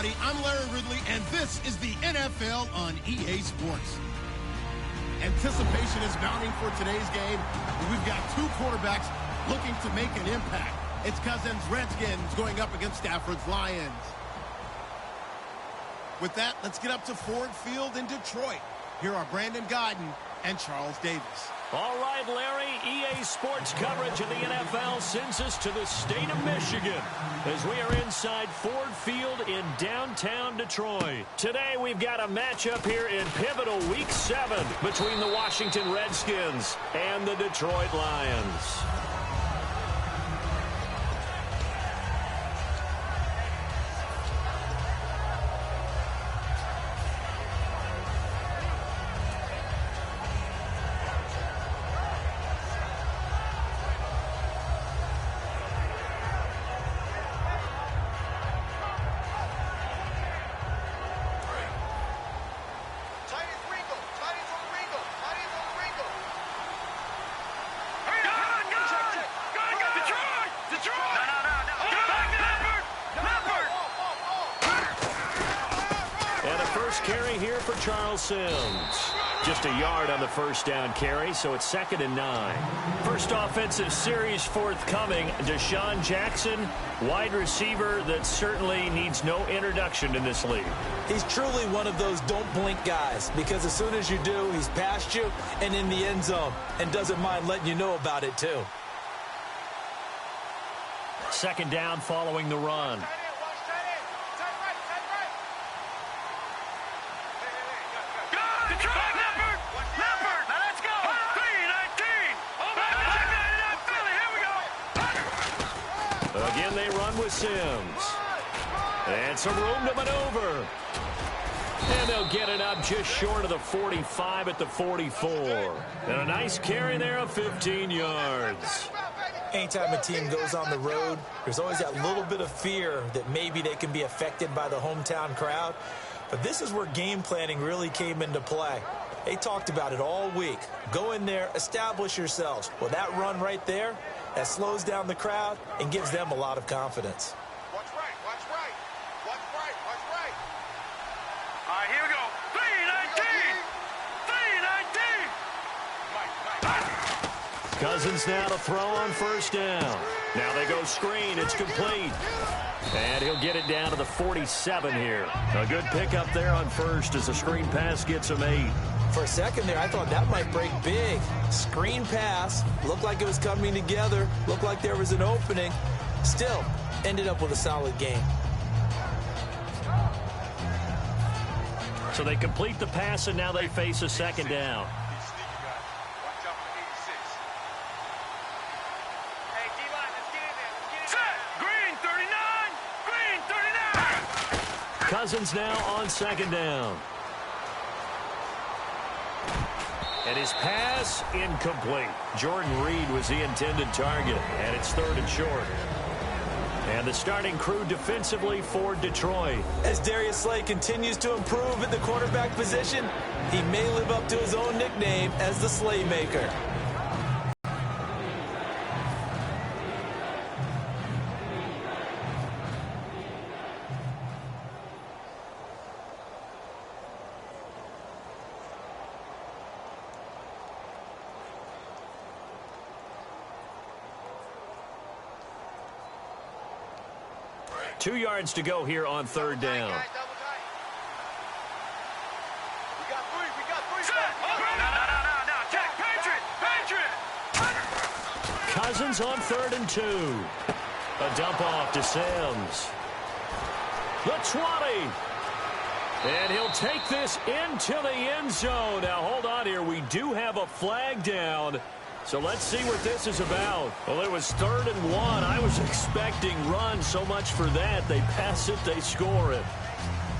everybody. I'm Larry Ridley, and this is the NFL on EA Sports. Anticipation is mounting for today's game. We've got two quarterbacks looking to make an impact. It's Cousins' Redskins going up against Stafford's Lions. With that, let's get up to Ford Field in Detroit. Here are Brandon Godden and Charles Davis. All right, Larry, EA Sports coverage of the NFL sends us to the state of Michigan as we are inside Ford Field in downtown Detroit. Today, we've got a matchup here in pivotal Week 7 between the Washington Redskins and the Detroit Lions. Carry here for Charles Sims. Just a yard on the first down carry, so it's 2nd and 9. First offensive series forthcoming. Deshaun Jackson, wide receiver that certainly needs no introduction in this league. He's truly one of those don't blink guys, because as soon as you do, he's past you and in the end zone, and doesn't mind letting you know about it too. 2nd down following the run. Again, they run with Sims. And some room to maneuver. And they'll get it up just short of the 45 at the 44. And a nice carry there of 15 yards. Anytime a team goes on the road, there's always that little bit of fear that maybe they can be affected by the hometown crowd. But this is where game planning really came into play. They talked about it all week. Go in there, establish yourselves. Well, that run right there, that slows down the crowd and gives them a lot of confidence. Watch right, watch right. Watch right, watch right. All right, here we go. 3-19. 3-19. Cousins now to throw on first down. Now they go screen. It's complete. And he'll get it down to the 47 here. A good pickup there on first as the screen pass gets him 8. For a second there, I thought that might break big. Screen pass. Looked like it was coming together. Looked like there was an opening. Still, ended up with a solid game. So they complete the pass, and now they face a 2nd down. Cousins now on 2nd down. And his pass incomplete. Jordan Reed was the intended target, and it's 3rd and short. And the starting crew defensively for Detroit. As Darius Slay continues to improve at the quarterback position, he may live up to his own nickname as the Slaymaker. Two yards to go here on 3rd down. Cousins on 3rd and 2. A dump off to Sims. The 20. And he'll take this into the end zone. Now, hold on here. We do have a flag down. So let's see what this is about. Well, it was 3rd and 1. I was expecting run, so much for that. They pass it, they score it.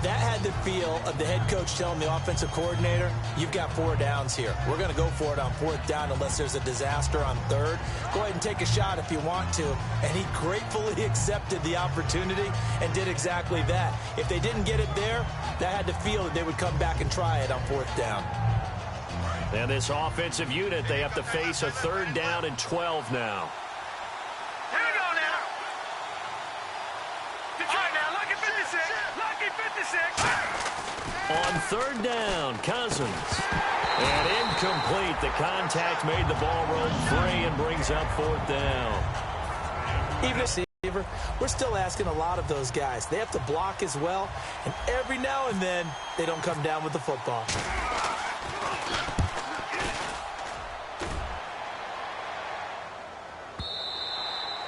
That had the feel of the head coach telling the offensive coordinator, you've got 4 downs here. We're going to go for it on 4th down unless there's a disaster on 3rd. Go ahead and take a shot if you want to. And he gratefully accepted the opportunity and did exactly that. If they didn't get it there, that had the feel that they would come back and try it on 4th down. And this offensive unit, they have to face a 3rd down and 12 now. Here we go now. Detroit now, lucky 56. Lucky 56. On third down, Cousins. And incomplete. The contact made the ball roll free and brings up fourth down. Even if we're still asking a lot of those guys. They have to block as well, and every now and then they don't come down with the football.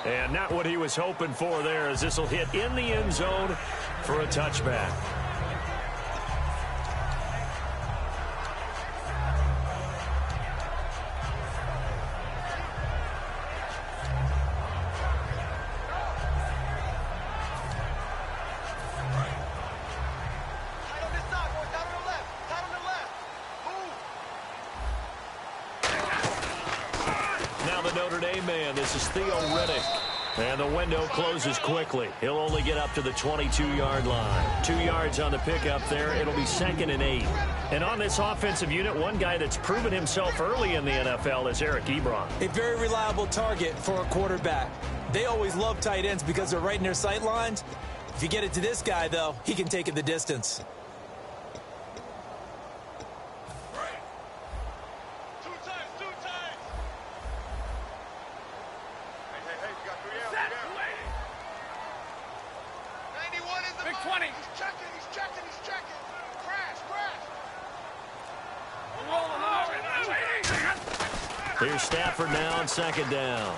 And not what he was hoping for there, as this will hit in the end zone for a touchback. And the window closes quickly. He'll only get up to the 22-yard line. 2 yards on the pickup there. It'll be 2nd and 8. And on this offensive unit, one guy that's proven himself early in the NFL is Eric Ebron. A very reliable target for a quarterback. They always love tight ends because they're right in their sight lines. If you get it to this guy, though, he can take it the distance. Here's Stafford now on 2nd down.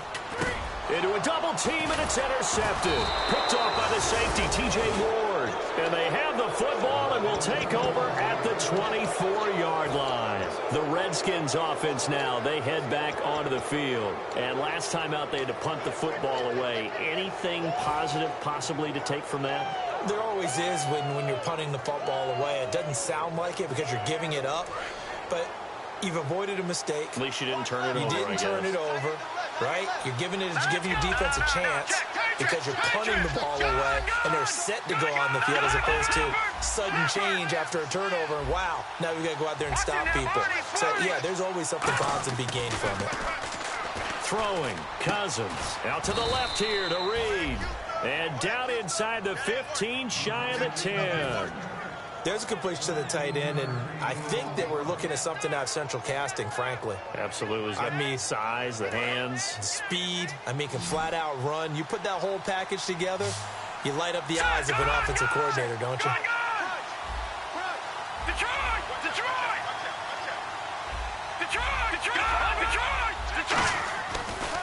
Into a double team, and it's intercepted. Picked off by the safety, T.J. Ward. And they have the football and will take over at the 24-yard line. The Redskins offense now, they head back onto the field. And last time out, they had to punt the football away. Anything positive possibly to take from that? There always is when you're punting the football away. It doesn't sound like it because you're giving it up, but you've avoided a mistake. At least you didn't turn it over. You didn't turn it over, right? You're giving your defense a chance because you're punting the ball away, and they're set to go on the field as opposed to sudden change after a turnover. And wow, now we got to go out there and stop people. So, yeah, there's always something positive to be gained from it. Throwing, Cousins out to the left here to Reed. And down inside the 15, shy of the 10. There's a completion to the tight end, and I think that we're looking at something out of central casting, frankly. Absolutely. I mean, size, the hands. Speed. I mean, can flat out run. You put that whole package together, you light up the eyes of an offensive coordinator, don't you?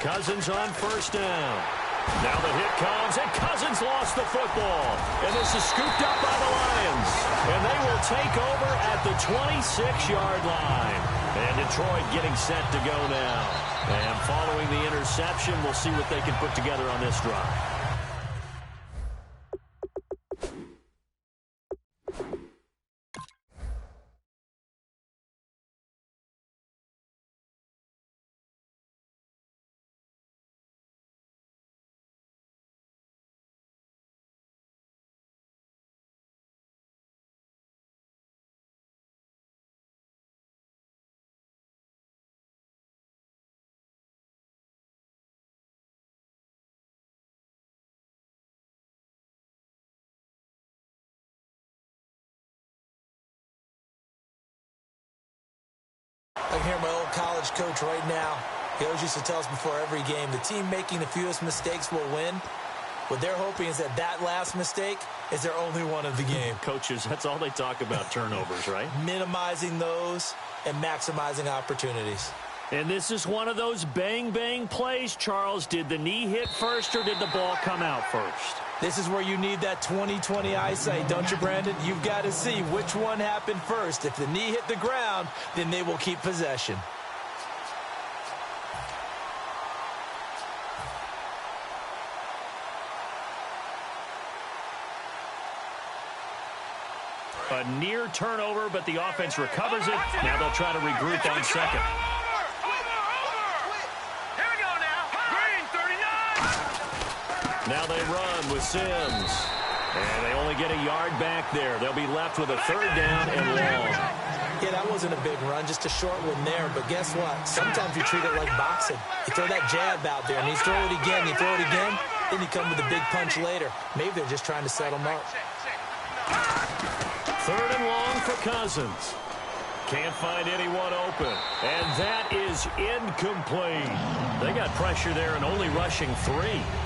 Cousins on 1st down. Now the hit comes, and Cousins lost the football. And this is scooped up by the Lions. And they will take over at the 26-yard line. And Detroit getting set to go now. And following the interception, we'll see what they can put together on this drive. I can hear my old college coach right now. He always used to tell us before every game, the team making the fewest mistakes will win. What they're hoping is that last mistake is their only one of the game. Coaches, that's all they talk about, turnovers, right? Minimizing those and maximizing opportunities. And this is one of those bang-bang plays, Charles. Did the knee hit first or did the ball come out first? This is where you need that 20/20 eyesight, don't you, Brandon? You've got to see which one happened first. If the knee hit the ground, then they will keep possession. A near turnover, but the offense recovers it. Now they'll try to regroup on 2nd. Now they run with Sims. And they only get a yard back there. They'll be left with a 3rd down and long. Yeah, that wasn't a big run, just a short one there. But guess what? Sometimes you treat it like boxing. You throw that jab out there, and you throw it again, you throw it again, then you come with a big punch later. Maybe they're just trying to set them up. Third and long for Cousins. Can't find anyone open. And that is incomplete. They got pressure there and only rushing 3.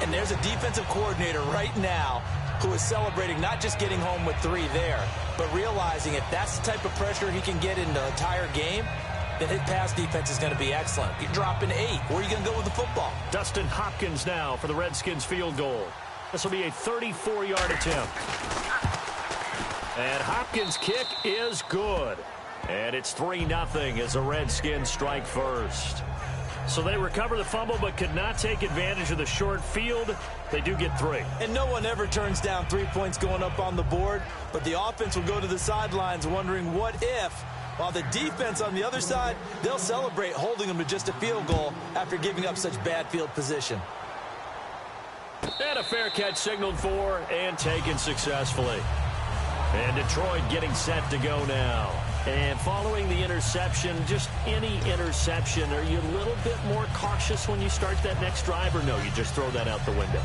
And there's a defensive coordinator right now who is celebrating not just getting home with 3 there, but realizing if that's the type of pressure he can get in the entire game, then his pass defense is going to be excellent. You're dropping 8. Where are you going to go with the football? Dustin Hopkins now for the Redskins field goal. This will be a 34-yard attempt. And Hopkins' kick is good. And it's 3-0 as the Redskins strike first. So they recover the fumble but could not take advantage of the short field. They do get 3. And no one ever turns down 3 points going up on the board, but the offense will go to the sidelines wondering what if, while the defense on the other side, they'll celebrate holding them to just a field goal after giving up such bad field position. And a fair catch signaled for and taken successfully. And Detroit getting set to go now. And following the interception, just any interception, are you a little bit more cautious when you start that next drive, or no, you just throw that out the window?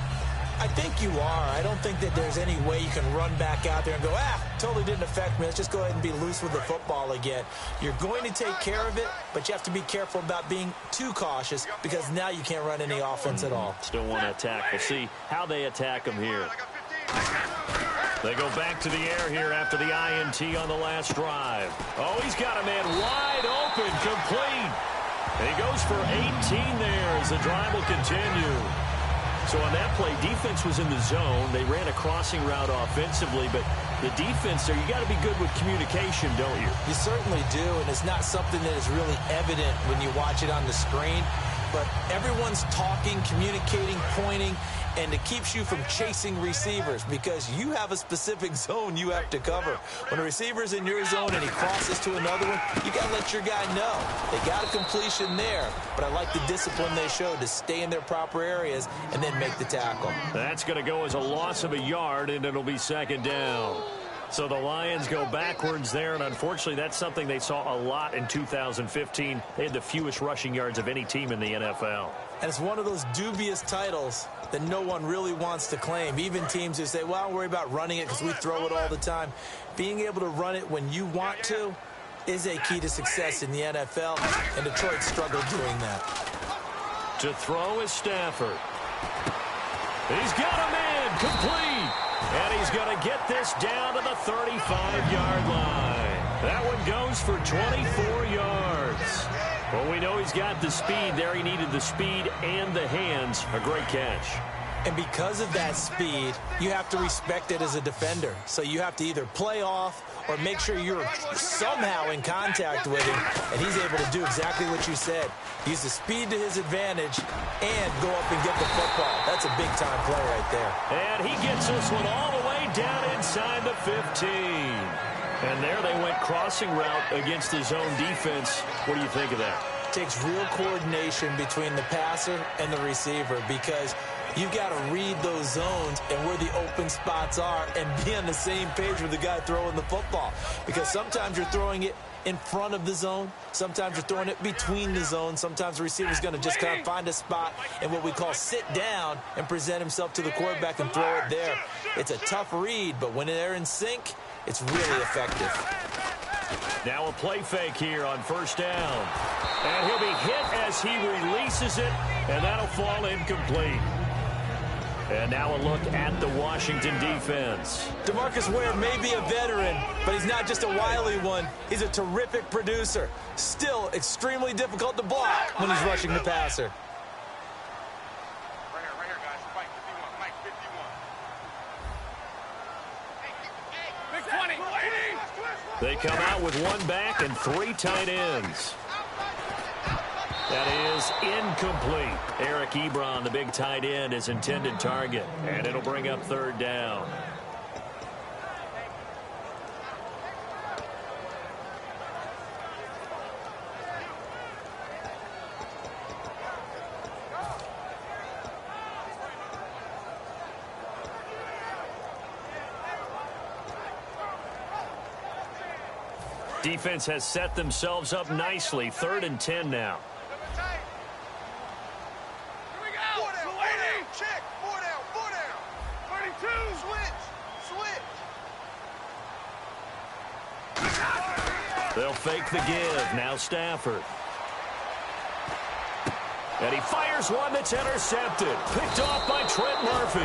I think you are. I don't think that there's any way you can run back out there and go, totally didn't affect me. Let's just go ahead and be loose with the football again. You're going to take care of it, but you have to be careful about being too cautious because now you can't run any offense at all. Still want to attack. We'll see how they attack them here. They go back to the air here after the INT on the last drive. Oh, he's got a man wide open, complete. And he goes for 18 there as the drive will continue. So on that play, defense was in the zone. They ran a crossing route offensively, but the defense there, you got to be good with communication, don't you? You certainly do, and it's not something that is really evident when you watch it on the screen. But everyone's talking, communicating, pointing, and it keeps you from chasing receivers because you have a specific zone you have to cover. When a receiver's in your zone and he crosses to another one, you got to let your guy know. They got a completion there, but I like the discipline they showed to stay in their proper areas and then make the tackle. That's going to go as a loss of a yard, and it'll be second down. So the Lions go backwards there, and unfortunately that's something they saw a lot in 2015. They had the fewest rushing yards of any team in the NFL. And it's one of those dubious titles that no one really wants to claim. Even teams who say, well, don't worry about running it because we throw it all the time. Being able to run it when you want to is a key to success in the NFL, and Detroit struggled doing that. To throw is Stafford. He's got a man complete. And he's going to get this down to the 35-yard line. That one goes for 24 yards. Well, we know he's got the speed there. He needed the speed and the hands. A great catch. And because of that speed, you have to respect it as a defender. So you have to either play off or make sure you're somehow in contact with him, and he's able to do exactly what you said. Use the speed to his advantage and go up and get the football. That's a big-time play right there. And he gets this one all the way down inside the 15. And there they went crossing route against the zone defense. What do you think of that? It takes real coordination between the passer and the receiver because you've got to read those zones and where the open spots are and be on the same page with the guy throwing the football. Because sometimes you're throwing it in front of the zone. Sometimes you're throwing it between the zones. Sometimes the receiver's going to just kind of find a spot and what we call sit down and present himself to the quarterback and throw it there. It's a tough read, but when they're in sync, it's really effective. Now a play fake here on first down. And he'll be hit as he releases it, and that'll fall incomplete. And now a look at the Washington defense. DeMarcus Ware may be a veteran, but he's not just a wily one. He's a terrific producer. Still extremely difficult to block when he's rushing the passer. Right here, guys. Mike 51. Mike 51. Big 20. They come out with one back and 3 tight ends. That is incomplete. Eric Ebron, the big tight end, is intended target. And it'll bring up third down. Defense has set themselves up nicely. 3rd and 10 now. They'll fake the give. Now Stafford. And he fires one that's intercepted. Picked off by Trent Murphy.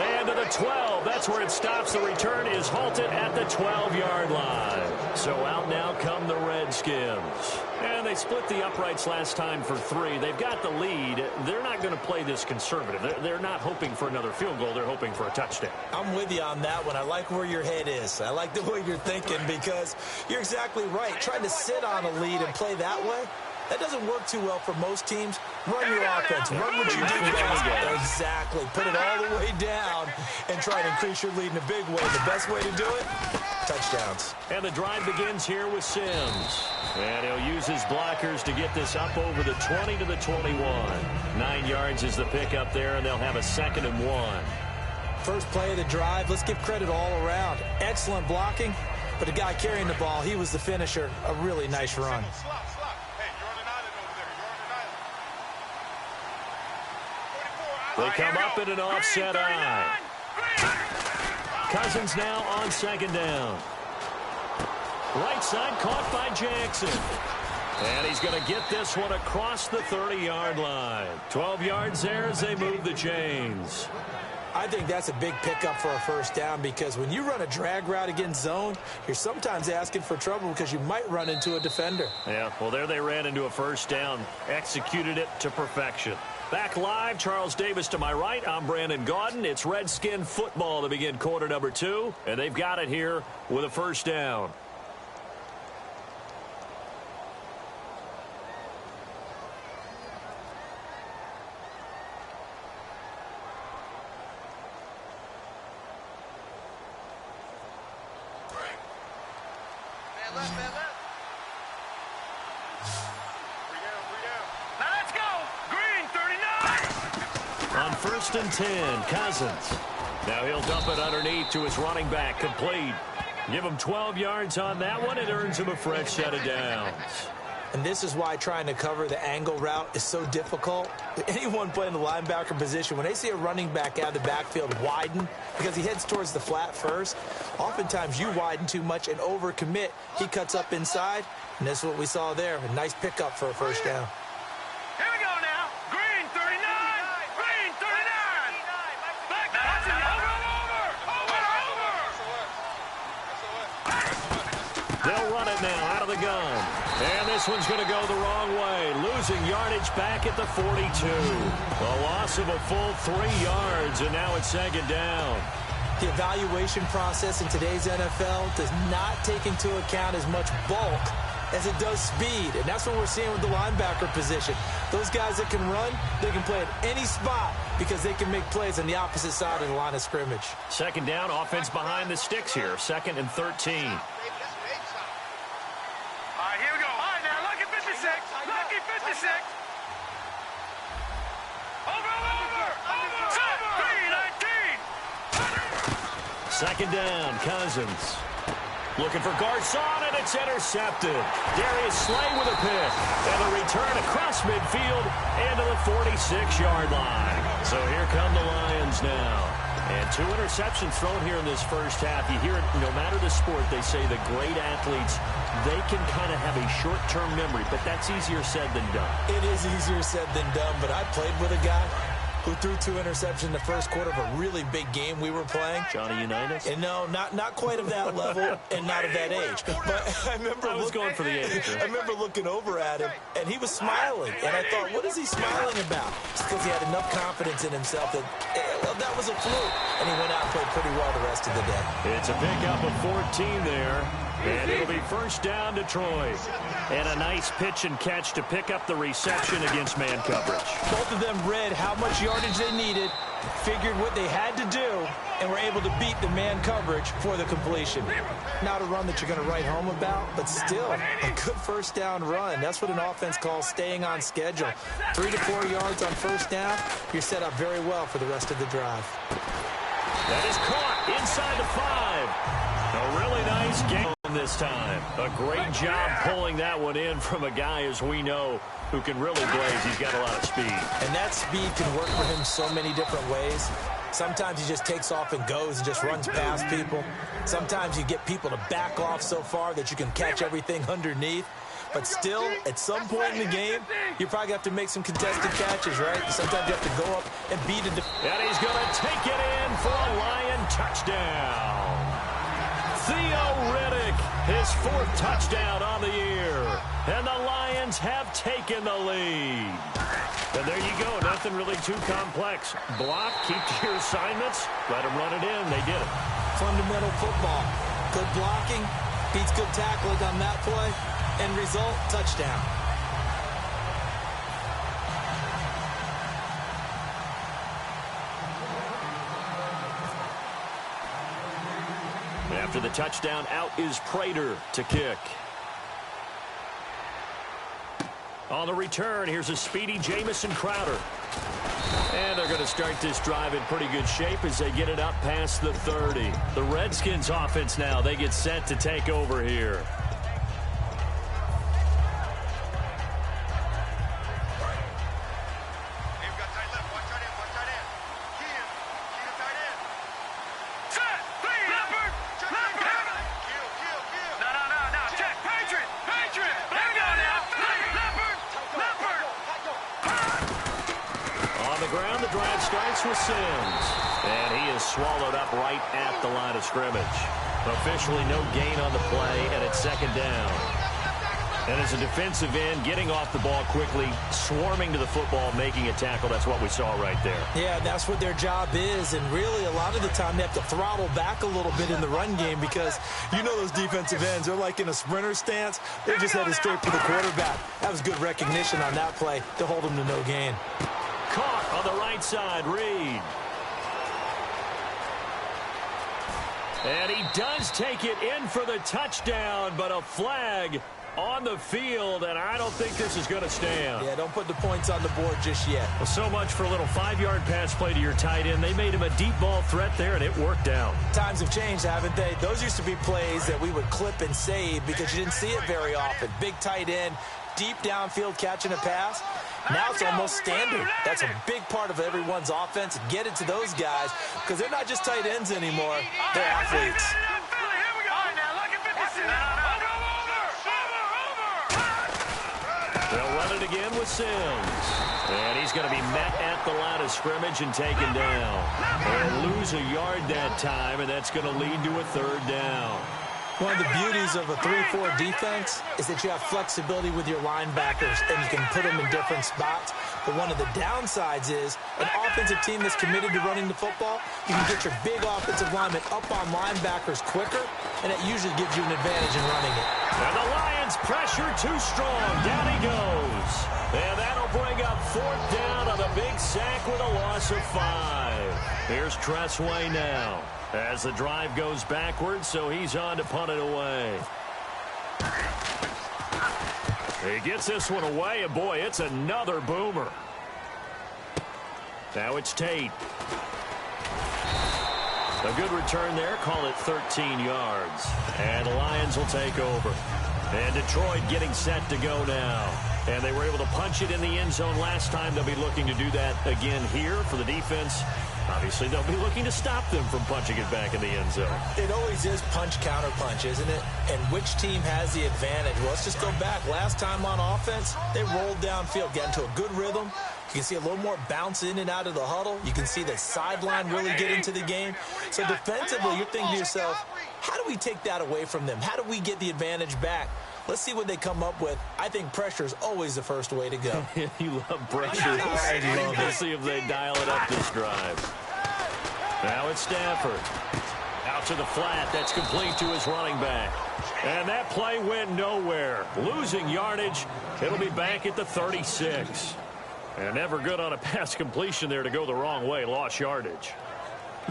And to the 12. That's where it stops. The return is halted at the 12-yard line. So out now come the Redskins. And they split the uprights last time for 3. They've got the lead. They're not going to play this conservative. They're not hoping for another field goal. They're hoping for a touchdown. I'm with you on that one. I like where your head is. I like the way you're thinking because you're exactly right. Trying to sit on a lead and play that way, that doesn't work too well for most teams. Run your offense. Run what you do best. Exactly. Put it all the way down and try to increase your lead in a big way. The best way to do it, touchdowns. And the drive begins here with Sims. And he'll use his blockers to get this up over the 20 to the 21. 9 yards is the pickup there, and they'll have a 2nd and 1. First play of the drive. Let's give credit all around. Excellent blocking, but the guy carrying the ball, he was the finisher. A really nice run. They come up in an offset eye. Cousins now on 2nd down. Right side caught by Jackson. And he's going to get this one across the 30-yard line. 12 yards there as they move the chains. I think that's a big pickup for a first down because when you run a drag route against zone, you're sometimes asking for trouble because you might run into a defender. Yeah, well, there they ran into a first down. Executed it to perfection. Back live, Charles Davis to my right. I'm Brandon Gaudin. It's Redskin football to begin quarter number 2, and they've got it here with a first down. First and 10, Cousins. Now he'll dump it underneath to his running back, complete. Give him 12 yards on that one. It earns him a fresh set of downs. And this is why trying to cover the angle route is so difficult. Anyone playing the linebacker position, when they see a running back out of the backfield widen, because he heads towards the flat first, oftentimes you widen too much and overcommit. He cuts up inside, and this is what we saw there. A nice pickup for a first down. Now out of the gun. And this one's going to go the wrong way. Losing yardage back at the 42. A loss of a full 3 yards, and now it's 2nd down. The evaluation process in today's NFL does not take into account as much bulk as it does speed, and that's what we're seeing with the linebacker position. Those guys that can run, they can play at any spot because they can make plays on the opposite side of the line of scrimmage. 2nd down, offense behind the sticks here. 2nd and 13. Second down, Cousins. Looking for Garcon, and it's intercepted. Darius Slay with a pick. And a return across midfield and to the 46-yard line. So here come the Lions now. And 2 interceptions thrown here in this first half. You hear it, no matter the sport, they say the great athletes, they can kind of have a short-term memory, but that's easier said than done. It is easier said than done, but I played with a guy who threw 2 interceptions in the first quarter of a really big game we were playing. Johnny Unitas? And no, not quite of that level and not of that age. But I remember going for the age. I remember looking over at him, and he was smiling. And I thought, what is he smiling about? It's because he had enough confidence in himself that, well, that was a fluke. And he went out and played pretty well the rest of the day. It's a pickup of 14 there. And it'll be first down, Detroit. And a nice pitch and catch to pick up the reception against man coverage. Both of them read how much yardage they needed, figured what they had to do, and were able to beat the man coverage for the completion. Not a run that you're going to write home about, but still a good first down run. That's what an offense calls staying on schedule. 3 to 4 yards on first down, you're set up very well for the rest of the drive. That is caught inside the 5. A really nice game this time. A great job pulling that one in from a guy, as we know, who can really blaze. He's got a lot of speed. And that speed can work for him so many different ways. Sometimes he just takes off and goes and just runs past people. Sometimes you get people to back off so far that you can catch everything underneath. But still, at some point in the game, you probably have to make some contested catches, right? Sometimes you have to go up and beat it. And he's going to take it in for a Lion touchdown. Theo Riddick, his 4th touchdown on the year. And the Lions have taken the lead. And there you go. Nothing really too complex. Block, keep to your assignments, let them run it in. They did it. Fundamental football. Good blocking, beats good tackling on that play. End result, touchdown. After the touchdown, out is Prater to kick. On the return, here's a speedy Jamison Crowder. And they're going to start this drive in pretty good shape as they get it up past the 30. The Redskins offense now, they get set to take over here. With Sims, and he is swallowed up right at the line of scrimmage. Officially no gain on the play, and it's 2nd down. And as a defensive end, getting off the ball quickly, swarming to the football, making a tackle, that's what we saw right there. Yeah, that's what their job is, and really a lot of the time they have to throttle back a little bit in the run game because you know those defensive ends, they're like in a sprinter stance. They're just headed straight for the quarterback. That was good recognition on that play to hold him to no gain. Caught on the right side, Reed. And he does take it in for the touchdown, but a flag on the field, and I don't think this is going to stand. Yeah, don't put the points on the board just yet. Well, so much for a little 5-yard pass play to your tight end. They made him a deep ball threat there, and it worked out. Times have changed, haven't they? Those used to be plays that we would clip and save because you didn't see it very often. Big tight end, deep downfield catching a pass. Now it's almost standard. That's a big part of everyone's offense. Get it to those guys because they're not just tight ends anymore. They're athletes. They'll run it again with Sims. And he's going to be met at the line of scrimmage and taken down. They'll lose a yard that time, and that's going to lead to a 3rd down. One of the beauties of a 3-4 defense is that you have flexibility with your linebackers and you can put them in different spots. But one of the downsides is an offensive team that's committed to running the football, you can get your big offensive linemen up on linebackers quicker, and it usually gives you an advantage in running it. And the Lions pressure too strong. Down he goes. And that'll bring up 4th down on a big sack with a loss of 5. Here's Tressway now. As the drive goes backwards, so he's on to punt it away. He gets this one away, and boy, it's another boomer. Now it's Tate. A good return there, call it 13 yards. And the Lions will take over. And Detroit getting set to go now. And they were able to punch it in the end zone last time. They'll be looking to do that again here for the defense. Obviously, they'll be looking to stop them from punching it back in the end zone. It always is punch-counter-punch, isn't it? And which team has the advantage? Well, let's just go back. Last time on offense, they rolled downfield, got into a good rhythm. You can see a little more bounce in and out of the huddle. You can see the sideline really get into the game. So defensively, you're thinking to yourself, how do we take that away from them? How do we get the advantage back? Let's see what they come up with. I think pressure is always the first way to go. You love pressure. I love it. Let's see if they dial it up this drive. Now it's Stafford. Out to the flat. That's complete to his running back. And that play went nowhere. Losing yardage. It'll be back at the 36. And never good on a pass completion there to go the wrong way. Lost yardage.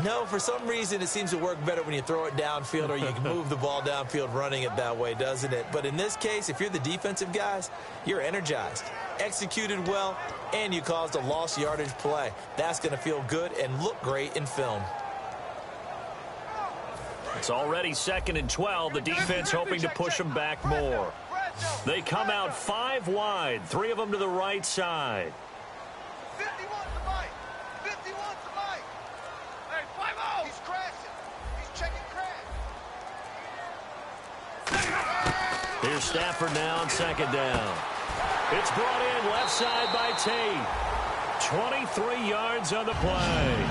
No, for some reason it seems to work better when you throw it downfield or you can move the ball downfield running it that way, doesn't it? But in this case, if you're the defensive guys, you're energized, executed well, and you caused a lost yardage play. That's going to feel good and look great in film. It's already 2nd and 12. The defense hoping to push them back more. They come out 5 wide, 3 of them to the right side. Here's Stafford now on second down. It's brought in left side by Tate. 23 yards on the play.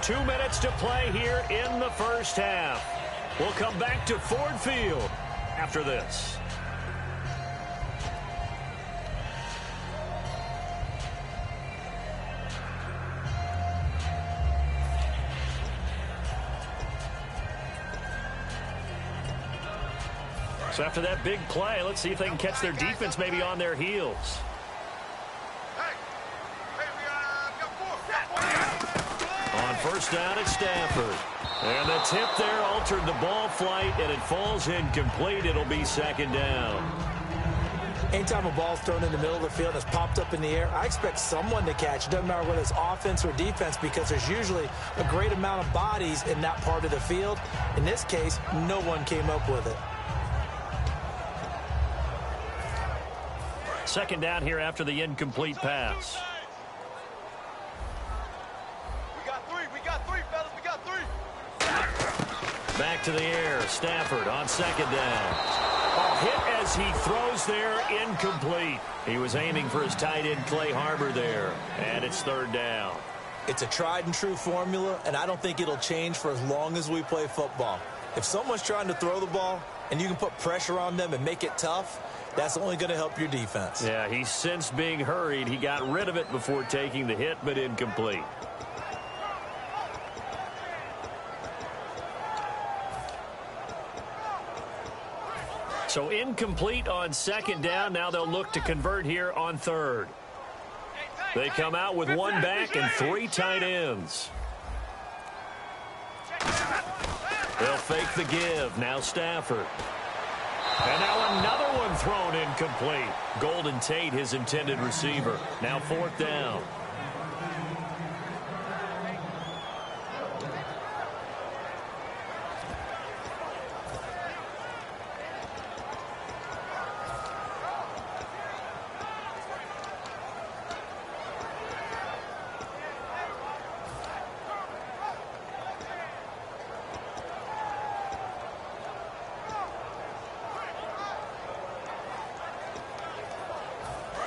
Two minutes to play here in the first half. We'll come back to Ford Field after this. So after that big play, let's see if they can catch their defense maybe on their heels. On first down, it's Stafford. And the tip there altered the ball flight, and it falls incomplete. It'll be second down. Anytime a ball's thrown in the middle of the field and it's popped up in the air, I expect someone to catch. It doesn't matter whether it's offense or defense, because there's usually a great amount of bodies in that part of the field. In this case, no one came up with it. Second down here after the incomplete pass. We got three, fellas. We got three. Back to the air. Stafford on second down. A hit as he throws there, incomplete. He was aiming for his tight end, Clay Harbor, there. And it's third down. It's a tried and true formula, and I don't think it'll change for as long as we play football. If someone's trying to throw the ball and you can put pressure on them and make it tough, that's only going to help your defense. Yeah, he sensed being hurried. He got rid of it before taking the hit, but incomplete. So incomplete on second down. Now they'll look to convert here on third. They come out with one back and three tight ends. They'll fake the give. Now Stafford. And now another one thrown incomplete. Golden Tate, his intended receiver. Now fourth down.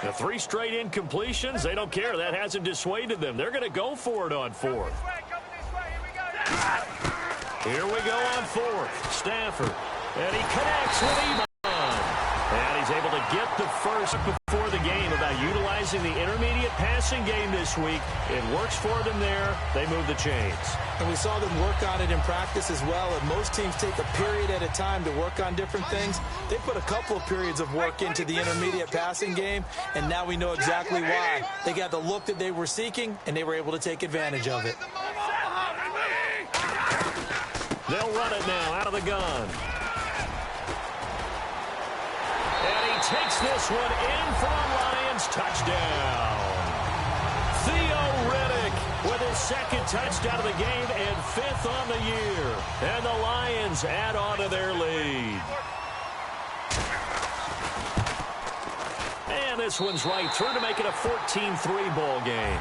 The three straight incompletions, they don't care. That hasn't dissuaded them. They're going to go for it on fourth. Here we go on fourth. Stafford. And he connects with Ebon. And he's able to get the first before the game about utilizing the intermediate passing game this week. It works for them there. They move the chains. And we saw them work on it in practice as well. And most teams take a period at a time to work on different things. They put a couple of periods of work into the intermediate passing game, and now we know exactly why. They got the look that they were seeking, and they were able to take advantage of it. They'll run it now out of the gun. And he takes this one in for a Lions touchdown. Theo Riddick with his second touchdown of the game and fifth on the year. And the Lions add on to their lead. And this one's right through to make it a 14-3 ball game.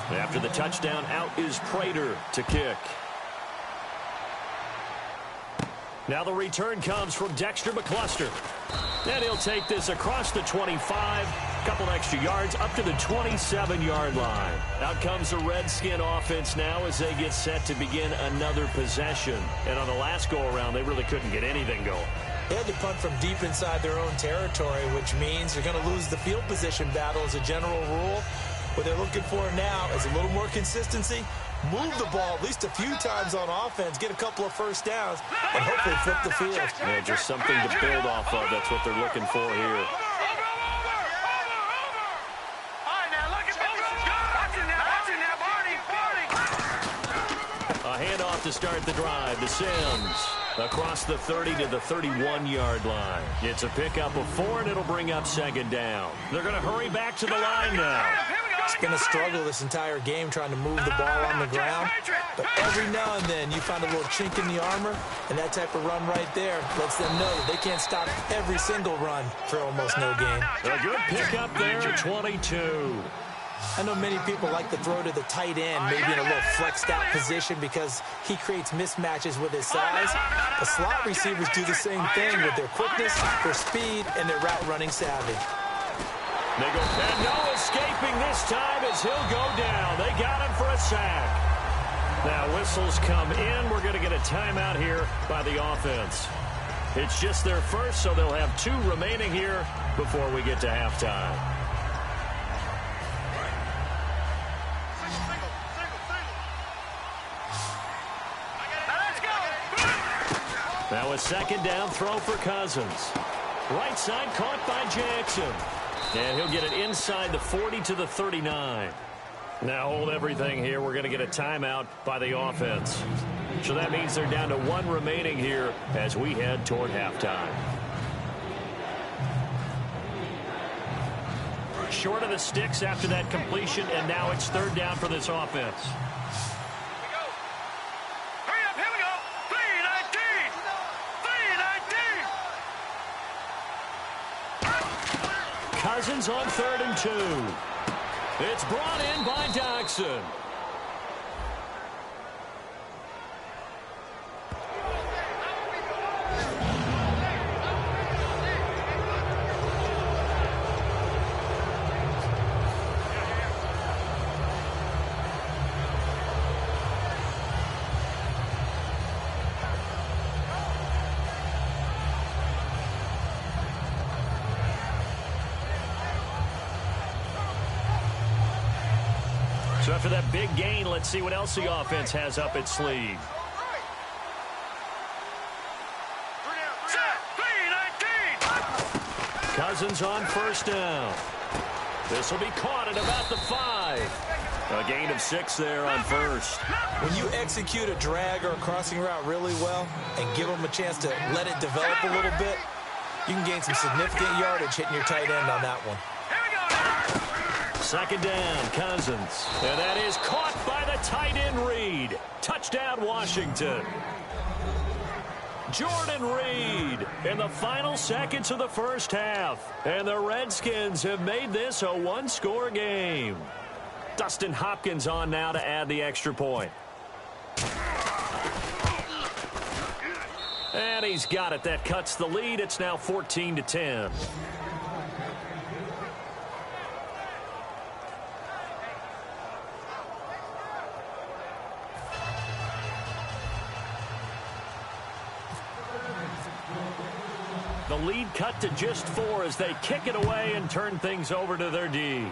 After the touchdown, out is Prater to kick. Now the return comes from Dexter McCluster. And he'll take this across the 25, couple extra yards up to the 27-yard line. Out comes the Redskin offense now as they get set to begin another possession. And on the last go-around, they really couldn't get anything going. They had to punt from deep inside their own territory, which means they're going to lose the field position battle as a general rule. What they're looking for now is a little more consistency, move the ball at least a few times on offense, get a couple of first downs, and hopefully flip the field. Yeah, just something to build off of. That's what they're looking for here. A handoff to start the drive to Sims. Across the 30 to the 31-yard line. It's a pickup of 4, and it'll bring up second down. They're going to hurry back to the line now. It's been a struggle this entire game trying to move the ball on the ground. But every now and then you find a little chink in the armor, and that type of run right there lets them know that they can't stop every single run for almost no gain. A good pickup there at 22. I know many people like to throw to the tight end, maybe in a little flexed out position because he creates mismatches with his size. But slot receivers do the same thing with their quickness, their speed, and their route running savvy. They go, and no escaping this time as he'll go down. They got him for a sack. Now whistles come in. We're going to get a timeout here by the offense. It's just their first, so they'll have 2 remaining here before we get to halftime. Now a second down throw for Cousins. Right side caught by Jackson. And he'll get it inside the 40 to the 39. Now hold everything here. We're going to get a timeout by the offense. So that means they're down to 1 remaining here as we head toward halftime. Short of the sticks after that completion, and now it's 3rd down for this offense. Cousins on 3rd and 2. It's brought in by Jackson. So after that big gain, let's see what else the offense has up its sleeve. Cousins on 1st down. This will be caught at about the 5. A gain of 6 there on 1st. When you execute a drag or a crossing route really well and give them a chance to let it develop a little bit, you can gain some significant yardage hitting your tight end on that one. 2nd down, Cousins. And that is caught by the tight end Reed. Touchdown, Washington. Jordan Reed in the final seconds of the first half. And the Redskins have made this a 1-score game. Dustin Hopkins on now to add the extra point. And he's got it. That cuts the lead. It's now 14-10. The lead cut to just 4 as they kick it away and turn things over to their D.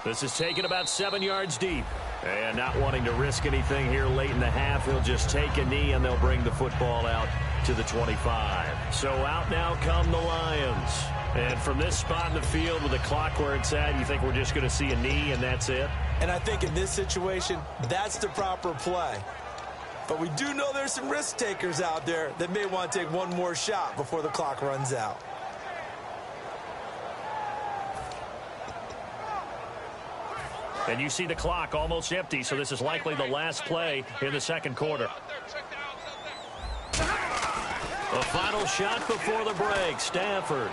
This is taken about 7 yards deep. And not wanting to risk anything here late in the half, he'll just take a knee and they'll bring the football out to the 25. So out now come the Lions. And from this spot in the field with the clock where it's at, you think we're just going to see a knee and that's it? And I think in this situation, that's the proper play. But we do know there's some risk takers out there that may want to take one more shot before the clock runs out. And you see the clock almost empty, so this is likely the last play in the second quarter. A final shot before the break, Stafford.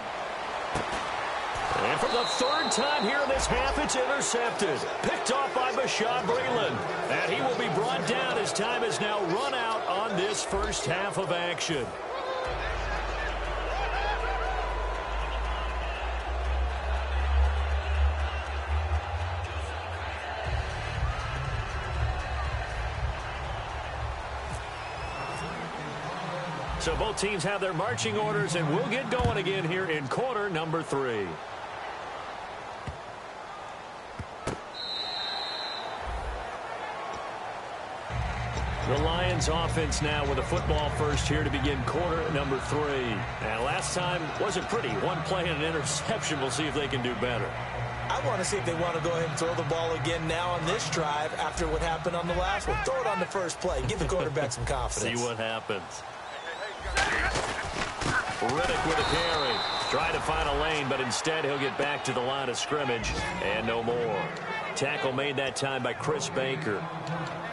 And for the 3rd time here in this half, it's intercepted. Picked off by Bashaud Breeland. And he will be brought down as time is now run out on this first half of action. So both teams have their marching orders, and we'll get going again here in quarter number 3. The Lions offense now with a football first here to begin quarter number 3. And last time wasn't pretty. One play and an interception. We'll see if they can do better. I want to see if they want to go ahead and throw the ball again now on this drive after what happened on the last one. Throw it on the first play. Give the quarterback some confidence. See what happens. Riddick with a carry. Trying to find a lane, but instead he'll get back to the line of scrimmage and no more. Tackle made that time by Chris Baker.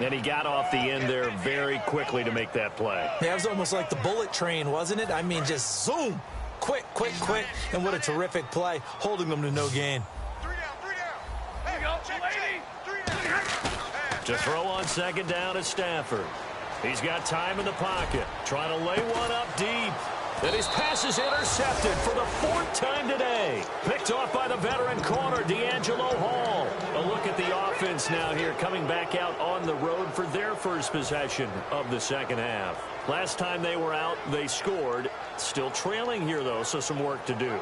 And he got off the end there very quickly to make that play. Yeah, it was almost like the bullet train, wasn't it? I mean, just zoom. Quick, quick, quick. And what a terrific play, holding them to no gain. 3 down, 3 down. Hey, go, lady. 3 down. To throw on second down is Stafford. He's got time in the pocket. Trying to lay one up deep. And his pass is intercepted for the 4th time today. Picked off by the veteran corner, D'Angelo Hall. A look at the offense now here, coming back out on the road for their first possession of the second half. Last time they were out, they scored. Still trailing here, though, so some work to do.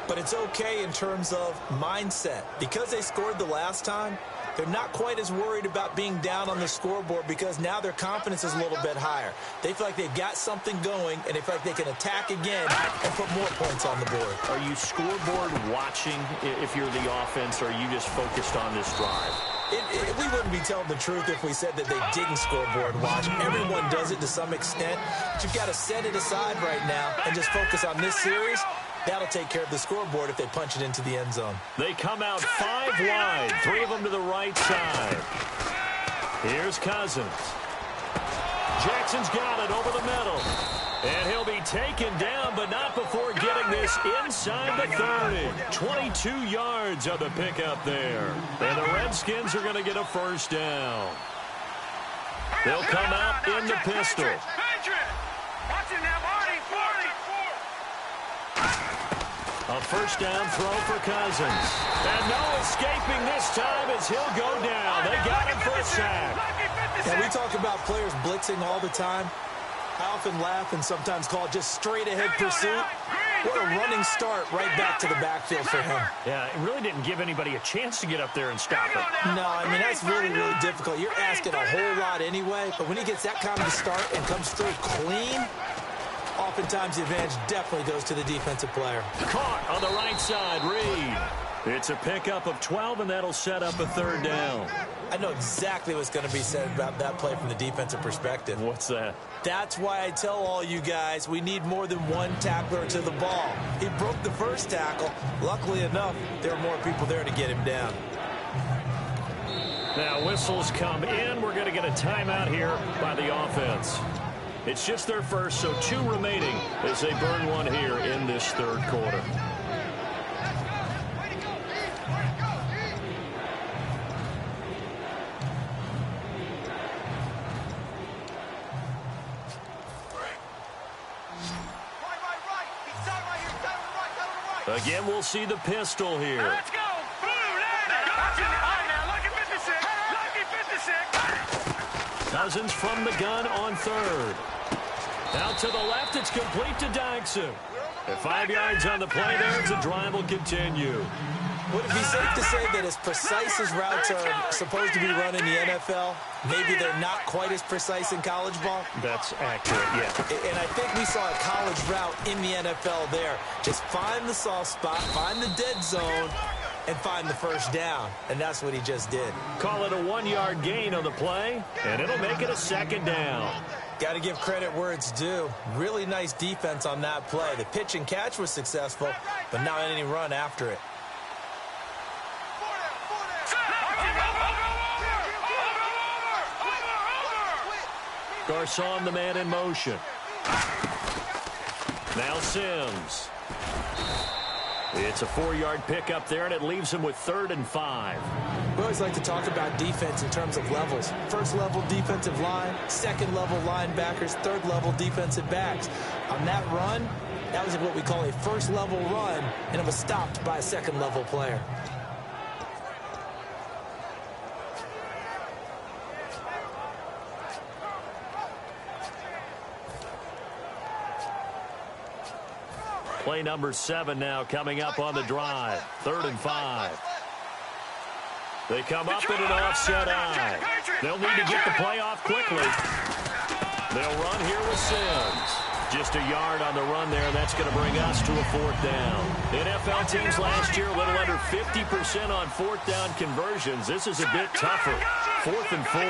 But it's okay in terms of mindset. Because they scored the last time, they're not quite as worried about being down on the scoreboard because now their confidence is a little bit higher. They feel like they've got something going, and they feel like they can attack again and put more points on the board. Are you scoreboard watching if you're the offense, or are you just focused on this drive? We wouldn't be telling the truth if we said that they didn't scoreboard watch. Everyone does it to some extent, but you've got to set it aside right now and just focus on this series. That'll take care of the scoreboard if they punch it into the end zone. They come out 5 wide, 3 of them to the right side. Here's Cousins. Jackson's got it over the middle. And he'll be taken down, but not before getting this inside the 30. 22 yards on the pickup there. And the Redskins are going to get a first down. They'll come out in the pistol. A first down throw for Cousins. And no escaping this time as he'll go down. They got him for a sack. Yeah, we talk about players blitzing all the time. I often laugh and sometimes call it just straight-ahead pursuit. What a running start right back to the backfield for him. Yeah, it really didn't give anybody a chance to get up there and stop it. No, I mean, that's really, really difficult. You're asking a whole lot anyway, but when he gets that kind of a start and comes through clean, oftentimes the advantage definitely goes to the defensive player. Caught on the right side, Reed. It's a pickup of 12, and that'll set up a third down. I know exactly what's going to be said about that play from the defensive perspective. What's that? That's why I tell all you guys we need more than one tackler to the ball. He broke the first tackle. Luckily enough, there were more people there to get him down. Now whistles come in. We're going to get a timeout here by the offense. It's just their first, so 2 remaining as they burn one here in this third quarter. Again, we'll see the pistol here. Let's go. Lucky 56. Lucky 56. Cousins from the gun on third. Out to the left, it's complete to Dyson. At 5 yards on the play there, the drive will continue. Would it be safe to say that as precise as routes are supposed to be run in the NFL, maybe they're not quite as precise in college ball? That's accurate, yeah. And I think we saw a college route in the NFL there. Just find the soft spot, find the dead zone, and find the first down. And that's what he just did. Call it a 1-yard gain on the play, and it'll make it a second down. Got to give credit where it's due. Really nice defense on that play. The pitch and catch was successful, but not any run after it. Garcon, the man in motion. Now Sims. It's a 4-yard pickup there, and it leaves him with 3rd and 5. We always like to talk about defense in terms of levels. First-level defensive line, second-level linebackers, third-level defensive backs. On that run, that was what we call a first-level run, and it was stopped by a second-level player. Play number 7 now coming up on the drive. 3rd and 5. They come up in an offset eye. They'll need to get the play off quickly. They'll run here with Sims. Just a yard on the run there. That's going to bring us to a 4th down. NFL teams last year a little under 50% on 4th down conversions. This is a bit tougher. 4th and 4.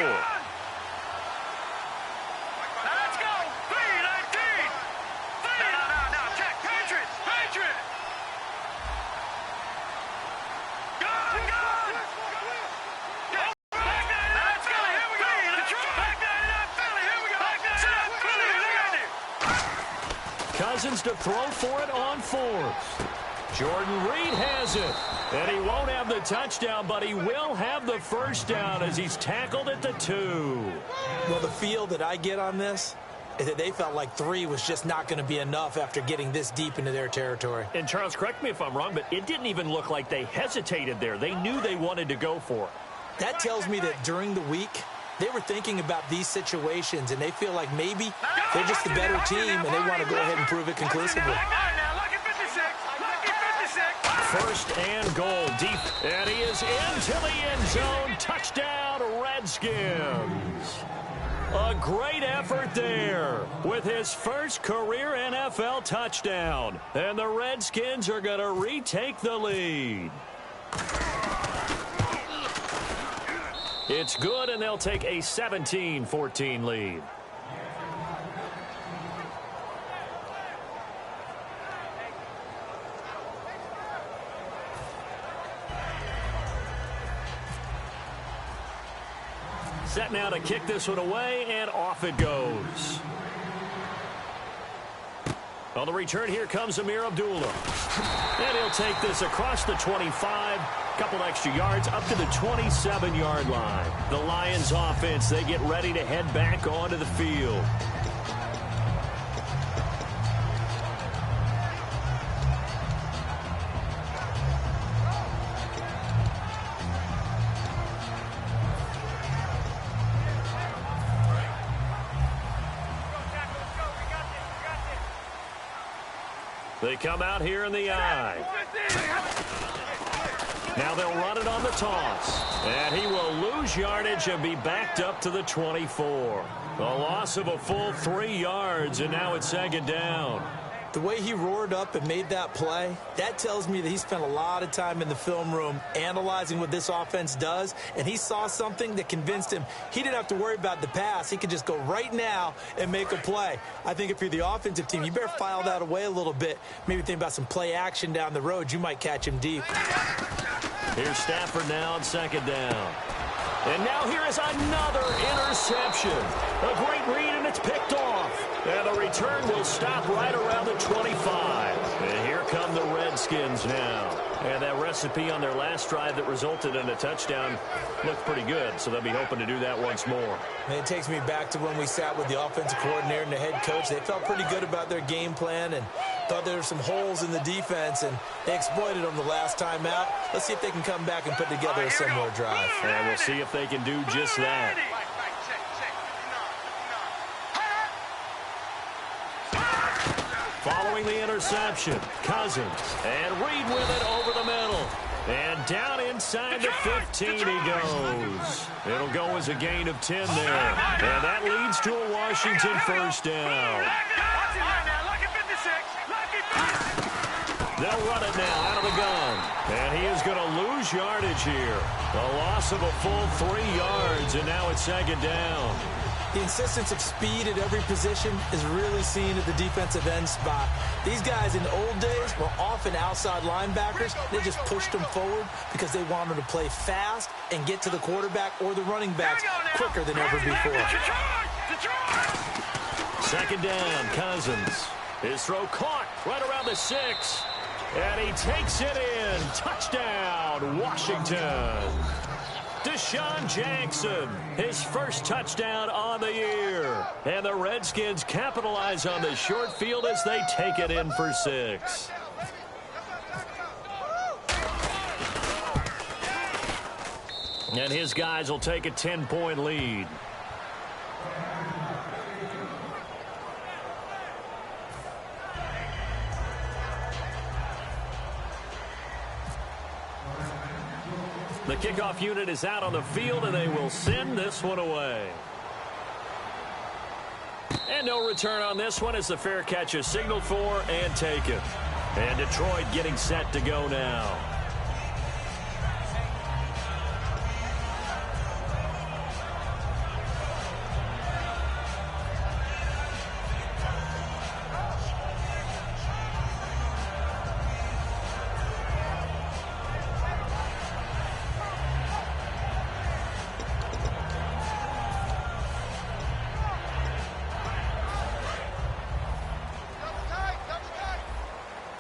begins to throw for it on fourth. Jordan Reed has it. And he won't have the touchdown, but he will have the first down as he's tackled at the 2. Well, the feel that I get on this is that they felt like 3 was just not going to be enough after getting this deep into their territory. And, Charles, correct me if I'm wrong, but it didn't even look like they hesitated there. They knew they wanted to go for it. That tells me that during the week, they were thinking about these situations, and they feel like maybe they're just the better team, and they want to go ahead and prove it conclusively. First and goal deep, and he is into the end zone. Touchdown, Redskins. A great effort there with his first career NFL touchdown, and the Redskins are going to retake the lead. It's good, and they'll take a 17-14 lead. Set now to kick this one away, and off it goes. On the return, here comes Amir Abdullah. And he'll take this across the 25, couple extra yards, up to the 27-yard line. The Lions offense, they get ready to head back onto the field. They come out here in the eye. Now they'll run it on the toss. And he will lose yardage and be backed up to the 24. A loss of a full 3 yards, and now it's second down. The way he roared up and made that play, that tells me that he spent a lot of time in the film room analyzing what this offense does, and he saw something that convinced him he didn't have to worry about the pass. He could just go right now and make a play. I think if you're the offensive team, you better file that away a little bit. Maybe think about some play action down the road. You might catch him deep. Here's Stafford now on second down. And now here is another interception. A great read, and it's picked off. And the return will stop right around the 25. And here come the Redskins now. And that recipe on their last drive that resulted in a touchdown looked pretty good, so they'll be hoping to do that once more. And it takes me back to when we sat with the offensive coordinator and the head coach. They felt pretty good about their game plan and thought there were some holes in the defense, and they exploited them the last time out. Let's see if they can come back and put together a similar drive. And we'll see if they can do just that. Following the interception, Cousins, and Reed with it over the middle. And down inside the 15 he goes. It'll go as a gain of 10 there. And that leads to a Washington first down. They'll run it now out of the gun. And he is going to lose yardage here. A loss of a full 3 yards, and now it's second down. The insistence of speed at every position is really seen at the defensive end spot. These guys in the old days were often outside linebackers. They just pushed them forward because they wanted to play fast and get to the quarterback or the running backs quicker than ever before. Second down, Cousins. His throw caught right around the 6. And he takes it in. Touchdown, Washington. Deshaun Jackson, his first touchdown on the year. And the Redskins capitalize on the short field as they take it in for 6. And his guys will take a 10-point lead. The kickoff unit is out on the field, and they will send this one away. And no return on this one as the fair catch is signaled for and taken. And Detroit getting set to go now.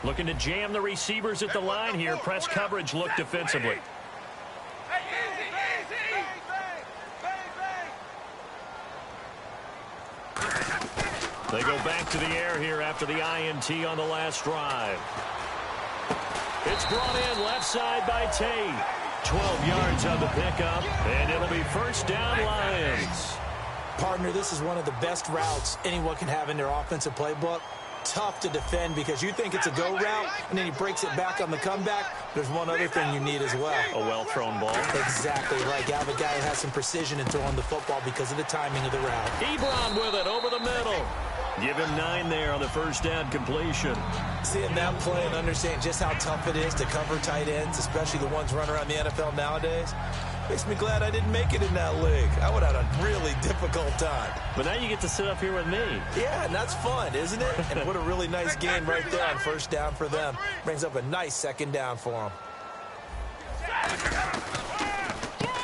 Looking to jam the receivers at the line here. Press coverage look defensively. They go back to the air here after the INT on the last drive. It's brought in left side by Tate. 12 yards on the pickup, and it'll be first down Lions. Partner, this is one of the best routes anyone can have in their offensive playbook. Tough to defend because you think it's a go route, and then he breaks it back on the comeback. There's one other thing you need as well. A well-thrown ball. Exactly right. You have a guy who has some precision in throwing the football because of the timing of the route. Ebron with it over the middle. Give him 9 there on the first down completion. Seeing that play and understanding just how tough it is to cover tight ends, especially the ones running around the NFL nowadays, makes me glad I didn't make it in that league. I would have had a really difficult time. But now you get to sit up here with me. Yeah, and that's fun, isn't it? And what a really nice game right there on first down for them. Brings up a nice second down for them.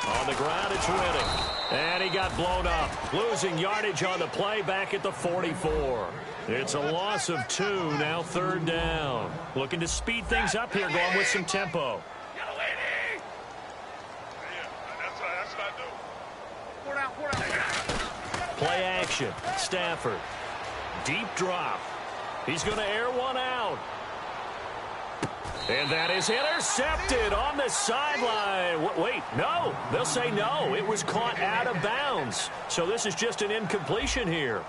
On the ground, it's Riddick. And he got blown up. Losing yardage on the play back at the 44. It's a loss of 2, now third down. Looking to speed things up here, going with some tempo. Play action. Stafford. Deep drop. He's going to air one out. And that is intercepted on the sideline. Wait, no. They'll say no. It was caught out of bounds. So this is just an incompletion here.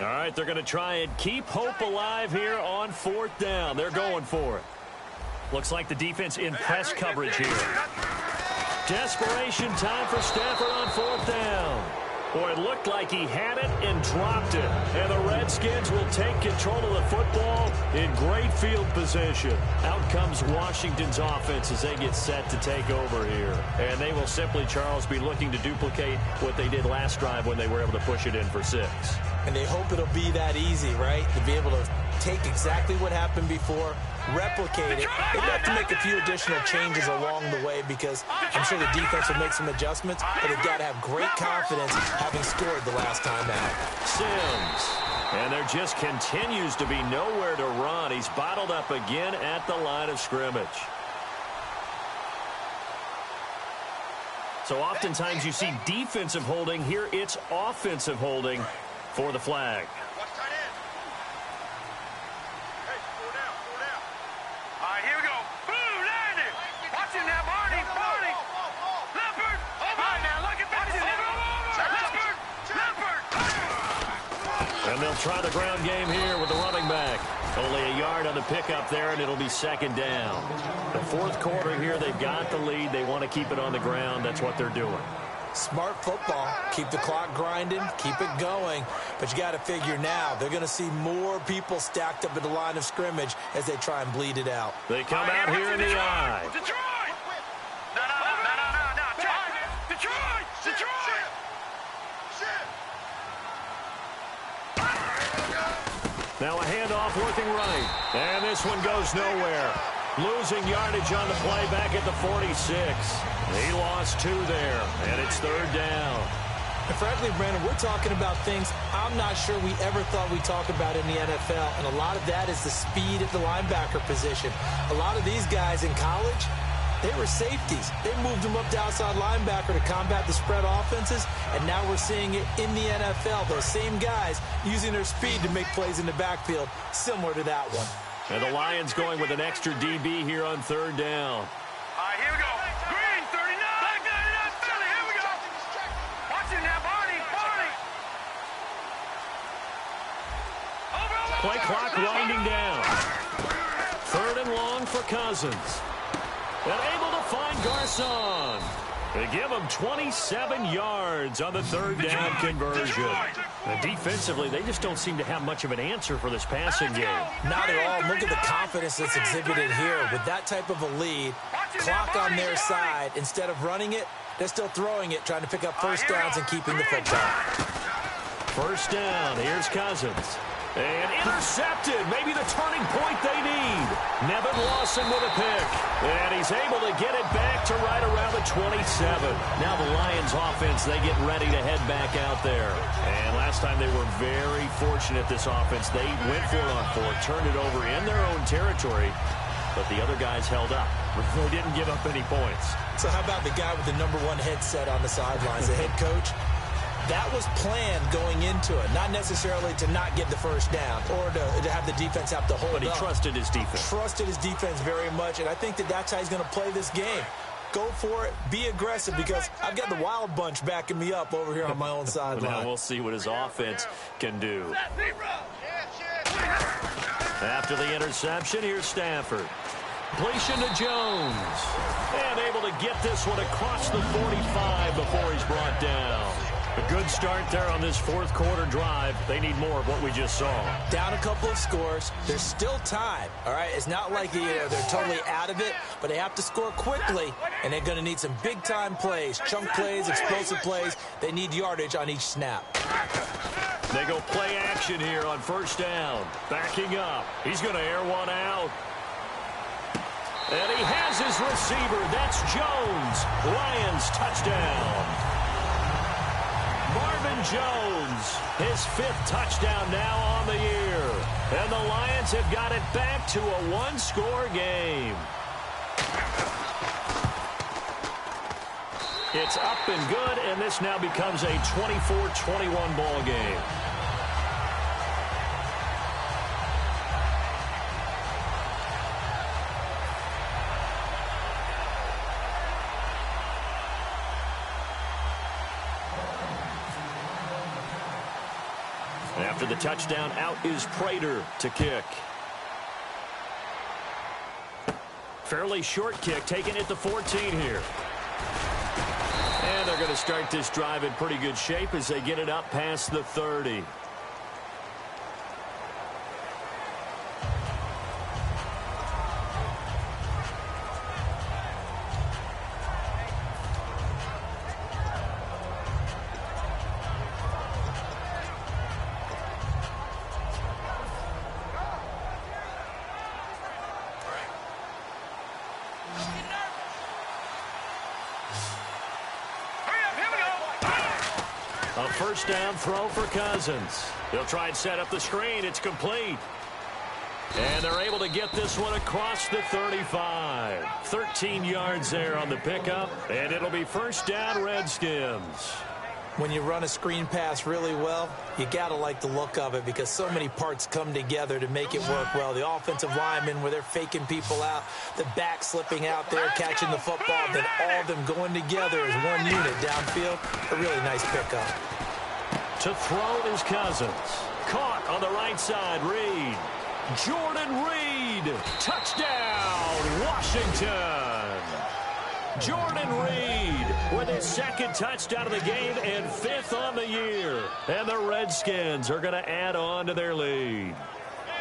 All right, they're going to try and keep hope alive here on fourth down. They're going for it. Looks like the defense in press coverage here. Desperation time for Stafford on fourth down. Boy, it looked like he had it and dropped it. And the Redskins will take control of the football in great field position. Out comes Washington's offense as they get set to take over here. And they will simply, Charles, be looking to duplicate what they did last drive when they were able to push it in for 6. And they hope it'll be that easy, right? To be able to take exactly what happened before, replicate it. They have to make a few additional changes along the way because I'm sure the defense will make some adjustments, but they've got to have great confidence having scored the last time out. Sims. And there just continues to be nowhere to run. He's bottled up again at the line of scrimmage. So oftentimes you see defensive holding. Here it's offensive holding for the flag. Watch tight end. Hey, 4 down, 4 down. All right, here we go. Boom, landed. Watch him now, Barney. Leopard. All right, now look at that. Leopard. And they'll try the ground game here with the running back. Only a yard on the pickup there, and it'll be second down. The fourth quarter here, they've got the lead. They want to keep it on the ground. That's what they're doing. Smart football. Keep the clock grinding. Keep it going. But you got to figure now, they're going to see more people stacked up at the line of scrimmage as they try and bleed it out. They come out here in the eye. Detroit! No. Detroit! Now a handoff looking right. And this one goes nowhere. Losing yardage on the play back at the 46. He lost 2 there, and it's third down. And frankly, Brandon, we're talking about things I'm not sure we ever thought we'd talk about in the NFL, and a lot of that is the speed at the linebacker position. A lot of these guys in college, they were safeties. They moved them up to outside linebacker to combat the spread offenses, and now we're seeing it in the NFL. Those same guys using their speed to make plays in the backfield, similar to that one. And the Lions going with an extra DB here on third down. All right, here we go. Green, 39. Black 99, Philly. Here we go. Watch him now, Barney. Play clock winding down. Third and long for Cousins. And able to find Garcon. They give him 27 yards on the third down conversion. And defensively, they just don't seem to have much of an answer for this passing game. Not at all. Look at the confidence that's exhibited here. With that type of a lead, clock on their side, instead of running it, they're still throwing it, trying to pick up first downs and keeping the football. First down. Here's Cousins. And intercepted. Maybe the turning point they need. Nevin Lawson with a pick. And he's able to get it back to right around the 27. Now the Lions offense, they get ready to head back out there. And last time they were very fortunate, this offense. They went for it on fourth, turned it over in their own territory. But the other guys held up. They didn't give up any points. So how about the guy with the #1 headset on the sidelines, the head coach? That was planned going into it, not necessarily to not get the first down or to have the defense have to hold up. But he trusted his defense. Trusted his defense very much, and I think that's how he's going to play this game. Go for it. Be aggressive, because I've got the wild bunch backing me up over here on my own sideline. Now we'll see what his offense can do. After the interception, here's Stafford. Completion to Jones. And able to get this one across the 45 before he's brought down. A good start there on this fourth quarter drive. They need more of what we just saw. Down a couple of scores. There's still time, all right? It's not like they're totally out of it, but they have to score quickly, and they're going to need some big-time plays, chunk plays, explosive plays. They need yardage on each snap. They go play action here on first down. Backing up. He's going to air one out. And he has his receiver. That's Jones. Lions touchdown. Marvin Jones, his 5th touchdown now on the year. And the Lions have got it back to a one-score game. It's up and good, and this now becomes a 24-21 ball game. After the touchdown, out is Prater to kick. Fairly short kick, taken at the 14 here. And they're going to start this drive in pretty good shape as they get it up past the 30. A first down throw for Cousins. They'll try and set up the screen. It's complete. And they're able to get this one across the 35. 13 yards there on the pickup. And it'll be first down, Redskins. When you run a screen pass really well, you got to like the look of it, because so many parts come together to make it work well. The offensive linemen, where they're faking people out, the back slipping out there, catching the football, then all of them going together as one unit downfield. A really nice pickup. To throw is Cousins. Caught on the right side, Reed. Jordan Reed. Touchdown, Washington. Jordan Reed with his 2nd touchdown of the game and 5th on the year. And the Redskins are going to add on to their lead.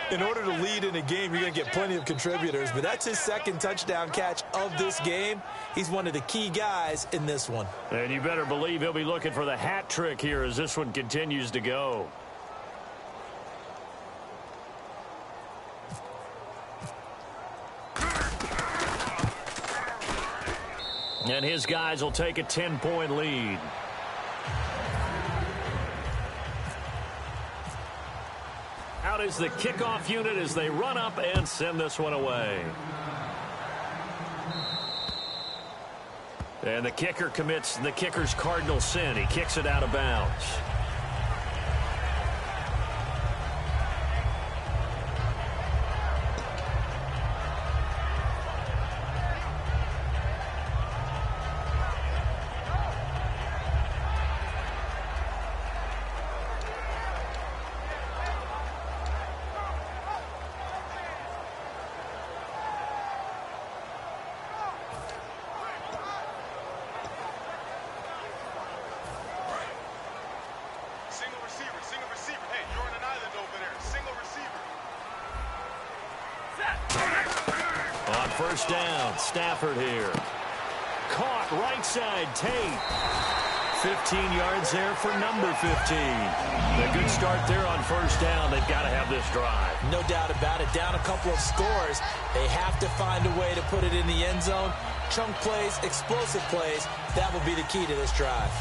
In order to lead in a game, you're going to get plenty of contributors, but that's his 2nd touchdown catch of this game. He's one of the key guys in this one. And you better believe he'll be looking for the hat trick here as this one continues to go. And his guys will take a 10-point lead. Out is the kickoff unit as they run up and send this one away. And the kicker commits the kicker's cardinal sin. He kicks it out of bounds. First down, Stafford here. Caught right side, Tate. 15 yards there for number 15. A good start there on first down. They've got to have this drive. No doubt about it. Down a couple of scores. They have to find a way to put it in the end zone. Chunk plays, explosive plays. That will be the key to this drive.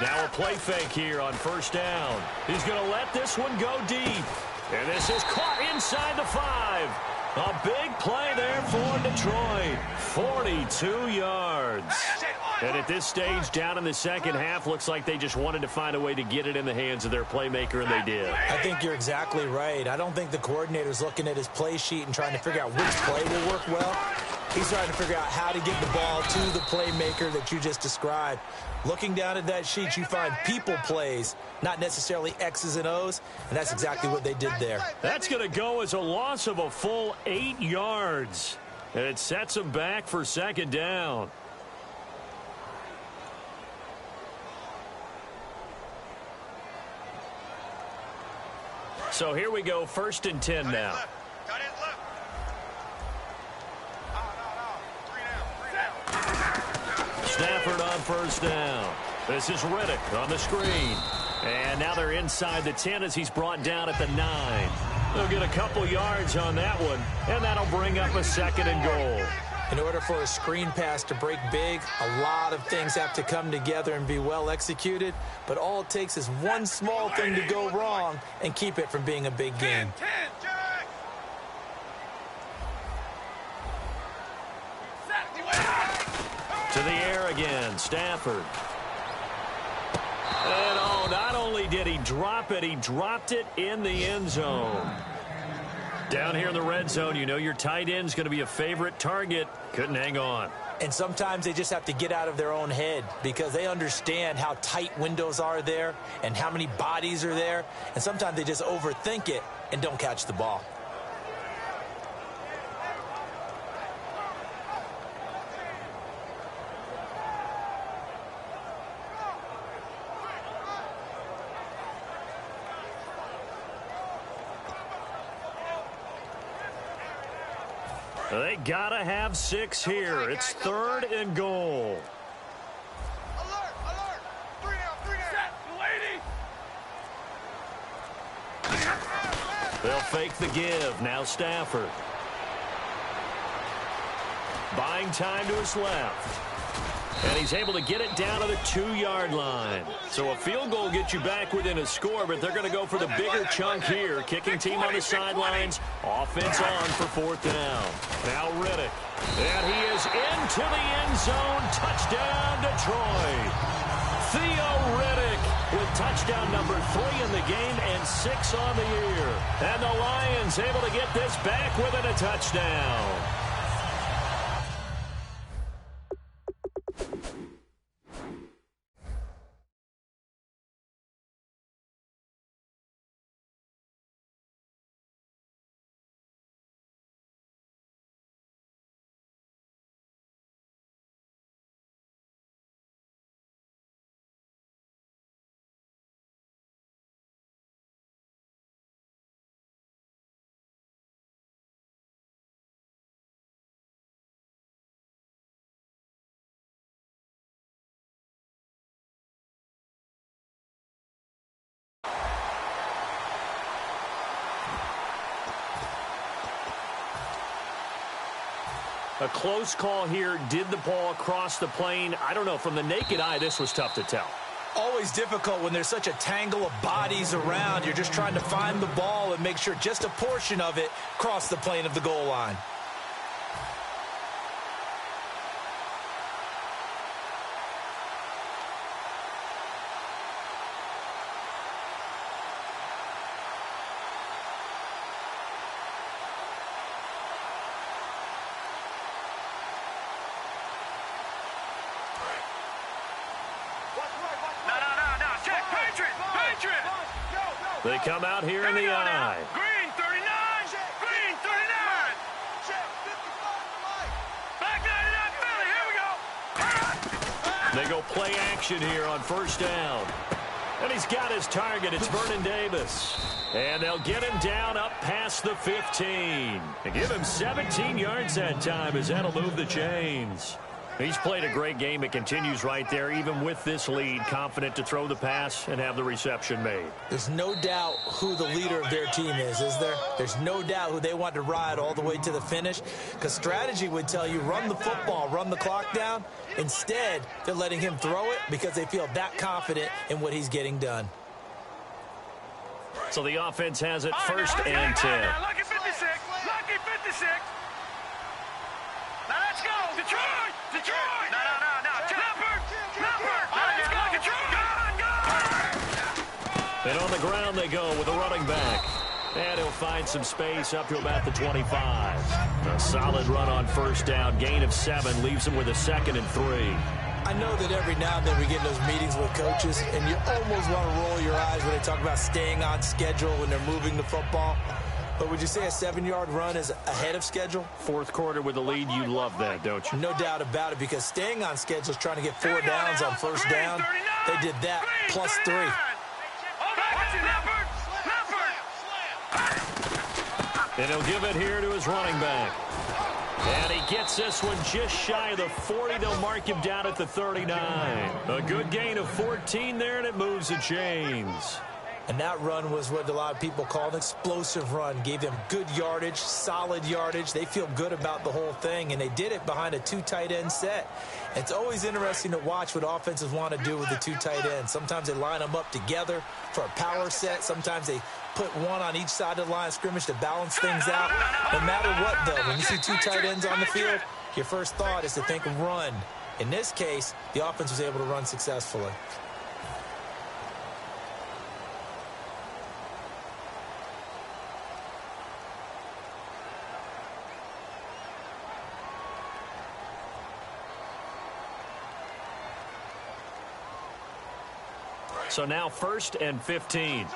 Now a play fake here on first down. He's going to let this one go deep. And this is caught inside the 5. A big play there for Detroit. 42 yards. And at this stage, down in the second half, looks like they just wanted to find a way to get it in the hands of their playmaker, and they did. I think you're exactly right. I don't think the coordinator's looking at his play sheet and trying to figure out which play will work well. He's trying to figure out how to get the ball to the playmaker that you just described. Looking down at that sheet, you find people plays, not necessarily X's and O's, and that's exactly what they did there. That's going to go as a loss of a full 8 yards. And it sets them back for second down. So here we go, 1st and 10 now. Stafford on first down. This is Riddick on the screen. And now they're inside the 10 as he's brought down at the 9. They'll get a couple yards on that one, and that'll bring up a 2nd and goal. In order for a screen pass to break big, a lot of things have to come together and be well executed, but all it takes is one small thing to go wrong and keep it from being a big game. To the air again, Stafford. And oh, not only did he drop it, he dropped it in the end zone. Down here in the red zone, you know your tight end's going to be a favorite target. Couldn't hang on. And sometimes they just have to get out of their own head because they understand how tight windows are there and how many bodies are there. And sometimes they just overthink it and don't catch the ball. They got to have 6 here. It's 3rd and goal. Alert, alert. 3 down. Set, lady. They'll fake the give. Now Stafford. Buying time to his left. And he's able to get it down to the 2-yard line. So a field goal gets you back within a score, but they're going to go for the bigger chunk here. Kicking team on the sidelines. Offense on for 4th down. Now Riddick. And he is into the end zone. Touchdown, Detroit. Theo Riddick with touchdown number 3 in the game and 6 on the year. And the Lions able to get this back within a touchdown. A close call here. Did the ball cross the plane? I don't know. From the naked eye, this was tough to tell. Always difficult when there's such a tangle of bodies around. You're just trying to find the ball and make sure just a portion of it crossed the plane of the goal line. They come out here in the eye. Green 39. Green 39. Check 55. Back 99 Philly. Here we go. They go play action here on first down. And he's got his target. It's Vernon Davis. And they'll get him down up past the 15. And give him 17 yards that time as that'll move the chains. He's played a great game. It continues right there, even with this lead, confident to throw the pass and have the reception made. There's no doubt who the leader of their team is there? There's no doubt who they want to ride all the way to the finish, because strategy would tell you run the football, run the clock down. Instead, they're letting him throw it because they feel that confident in what he's getting done. So the offense has it first and 10. Lucky 56. Lucky 56. Now let's go. Detroit. Detroit. No. Leopard. Let's go. Detroit. Go. And on the ground they go with a running back. And he'll find some space up to about the 25. A solid run on first down. Gain of 7 leaves him with a 2nd and 3. I know that every now and then we get in those meetings with coaches, and you almost want to roll your eyes when they talk about staying on schedule when they're moving the football. But would you say a 7-yard run is ahead of schedule? Fourth quarter with the lead, you love that, don't you? No doubt about it, because staying on schedule is trying to get 4 downs on first down. They did that plus 3. And he'll give it here to his running back. And he gets this one just shy of the 40. They'll mark him down at the 39. A good gain of 14 there, and it moves the chains. And that run was what a lot of people call an explosive run. Gave them good yardage, solid yardage. They feel good about the whole thing, and they did it behind a 2 tight end set. It's always interesting to watch what offenses want to do with the 2 tight ends. Sometimes they line them up together for a power set. Sometimes they put one on each side of the line of scrimmage to balance things out. No matter what, though, when you see 2 tight ends on the field, your first thought is to think run. In this case, the offense was able to run successfully. So now 1st and 15.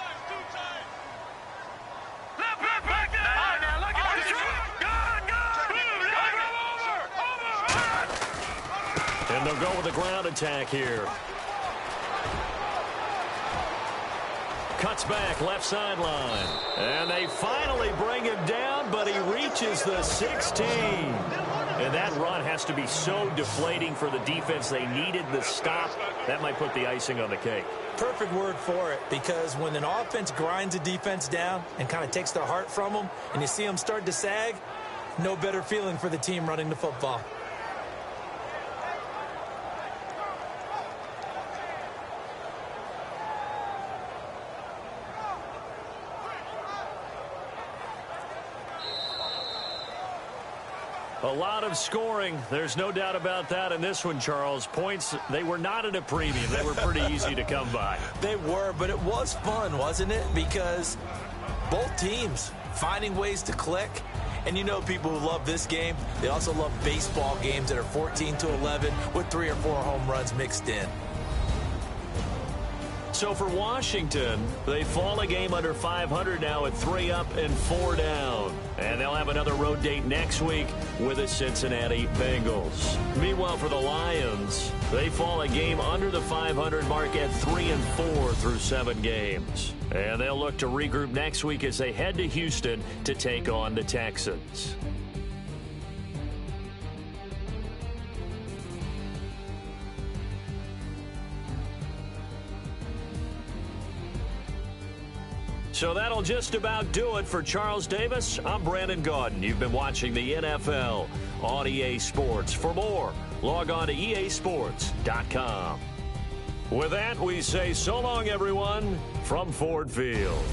And they'll go with a ground attack here. Cuts back, left sideline. And they finally bring him down, but he reaches the 16. And that run has to be so deflating for the defense. They needed the stop. That might put the icing on the cake. Perfect word for it, because when an offense grinds a defense down and kind of takes their heart from them, and you see them start to sag, no better feeling for the team running the football. A lot of scoring. There's no doubt about that in this one, Charles. Points, they were not at a premium. They were pretty easy to come by. They were, but it was fun, wasn't it? Because both teams finding ways to click. And you know people who love this game, they also love baseball games that are 14-11 with 3 or 4 home runs mixed in. So for Washington, they fall a game under 500 now at 3 up and 4 down. And they'll have another road date next week with the Cincinnati Bengals. Meanwhile, for the Lions, they fall a game under the 500 mark at 3 and 4 through 7 games. And they'll look to regroup next week as they head to Houston to take on the Texans. So that'll just about do it for Charles Davis. I'm Brandon Gaudin. You've been watching the NFL on EA Sports. For more, log on to easports.com. With that, we say so long, everyone, from Ford Field.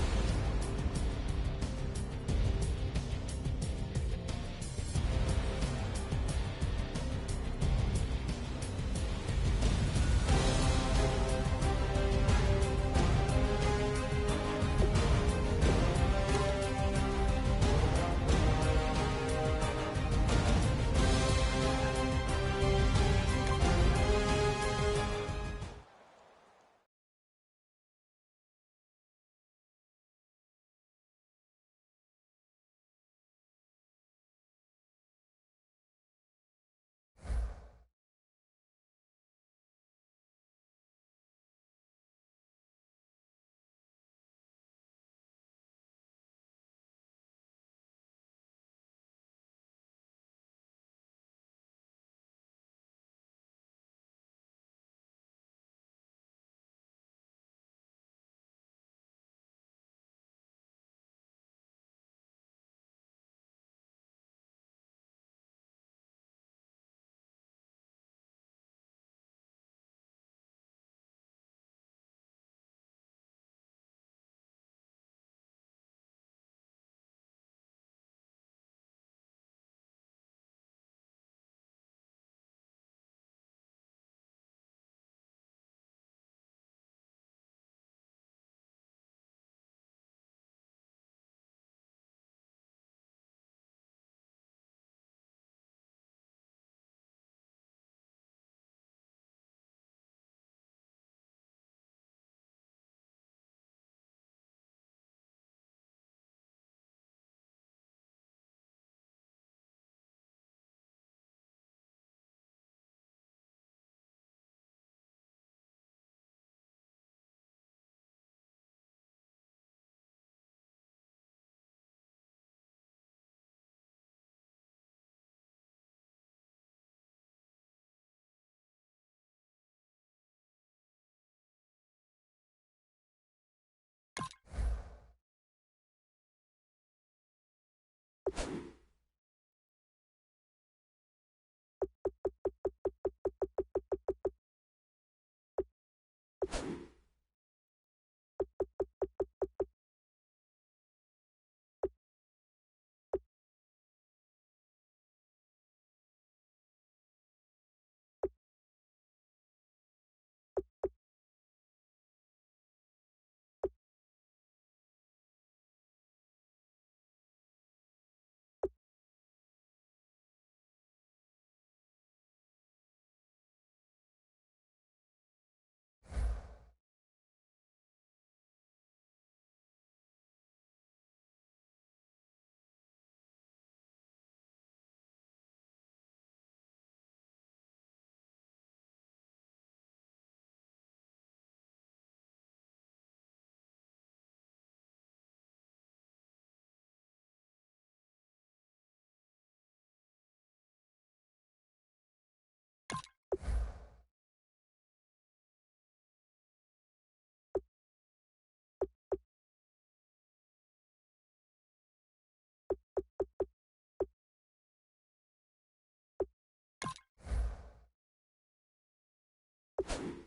you.